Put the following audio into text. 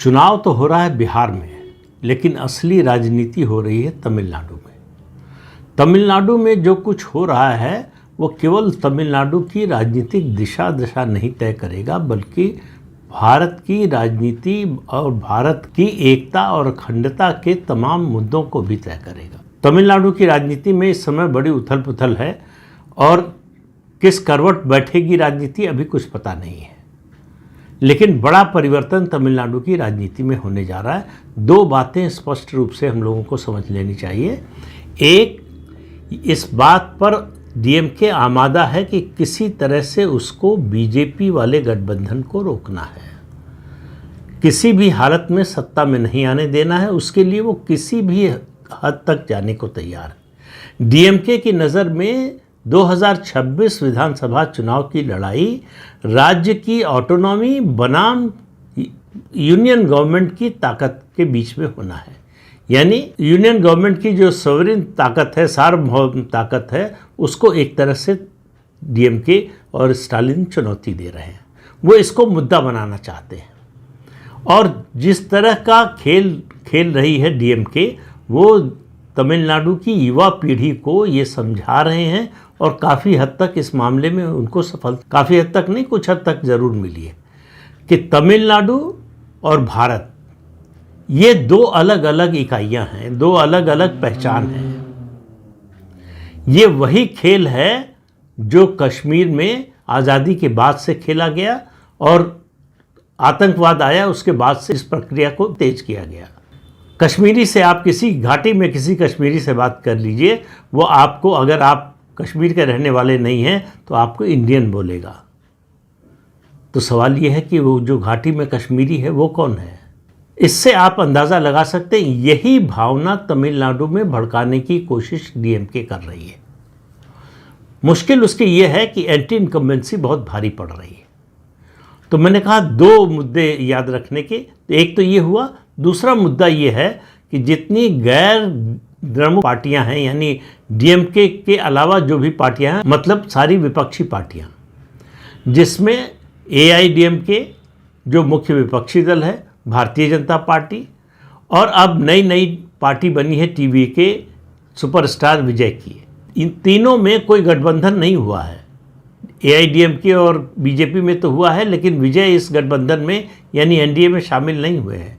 चुनाव तो हो रहा है बिहार में, लेकिन असली राजनीति हो रही है तमिलनाडु में। तमिलनाडु में जो कुछ हो रहा है वो केवल तमिलनाडु की राजनीतिक दिशा दशा नहीं तय करेगा, बल्कि भारत की राजनीति और भारत की एकता और अखंडता के तमाम मुद्दों को भी तय करेगा। तमिलनाडु की राजनीति में इस समय बड़ी उथल पुथल है और किस करवट बैठेगी राजनीति अभी कुछ पता नहीं है, लेकिन बड़ा परिवर्तन तमिलनाडु की राजनीति में होने जा रहा है। दो बातें स्पष्ट रूप से हम लोगों को समझ लेनी चाहिए। एक, इस बात पर डीएमके आमादा है कि किसी तरह से उसको बीजेपी वाले गठबंधन को रोकना है, किसी भी हालत में सत्ता में नहीं आने देना है। उसके लिए वो किसी भी हद तक जाने को तैयार है। डीएमके की नज़र में 2026 विधानसभा चुनाव की लड़ाई राज्य की ऑटोनॉमी बनाम यूनियन गवर्नमेंट की ताकत के बीच में होना है। यानी यूनियन गवर्नमेंट की जो सॉवरेन ताकत है, सार्वभौम ताकत है, उसको एक तरह से डीएमके और स्टालिन चुनौती दे रहे हैं। वो इसको मुद्दा बनाना चाहते हैं और जिस तरह का खेल रही है डीएमके, वो तमिलनाडु की युवा पीढ़ी को ये समझा रहे हैं और काफ़ी हद तक इस मामले में उनको सफलता, काफ़ी हद तक नहीं, कुछ हद तक ज़रूर मिली है कि तमिलनाडु और भारत ये दो अलग अलग इकाइयां हैं, दो अलग अलग पहचान हैं। ये वही खेल है जो कश्मीर में आज़ादी के बाद से खेला गया और आतंकवाद आया उसके बाद से इस प्रक्रिया को तेज किया गया। कश्मीरी से आप किसी घाटी में किसी कश्मीरी से बात कर लीजिए, वो आपको, अगर आप कश्मीर के रहने वाले नहीं हैं तो आपको इंडियन बोलेगा। तो सवाल ये है कि वो जो घाटी में कश्मीरी है वो कौन है। इससे आप अंदाज़ा लगा सकते हैं यही भावना तमिलनाडु में भड़काने की कोशिश डीएमके कर रही है। मुश्किल उसकी ये है कि एंटी इनकम्बेंसी बहुत भारी पड़ रही है। तो मैंने कहा दो मुद्दे याद रखने के, एक तो ये हुआ, दूसरा मुद्दा ये है कि जितनी गैर द्रमुक पार्टियां हैं, यानी डीएमके के अलावा जो भी पार्टियां हैं, मतलब सारी विपक्षी पार्टियां, जिसमें एआईडीएमके जो मुख्य विपक्षी दल है, भारतीय जनता पार्टी, और अब नई पार्टी बनी है टीवीके सुपरस्टार विजय की। इन तीनों में कोई गठबंधन नहीं हुआ है। एआईडीएमके और बीजेपी में तो हुआ है, लेकिन विजय इस गठबंधन में यानी एनडीए में शामिल नहीं हुए हैं।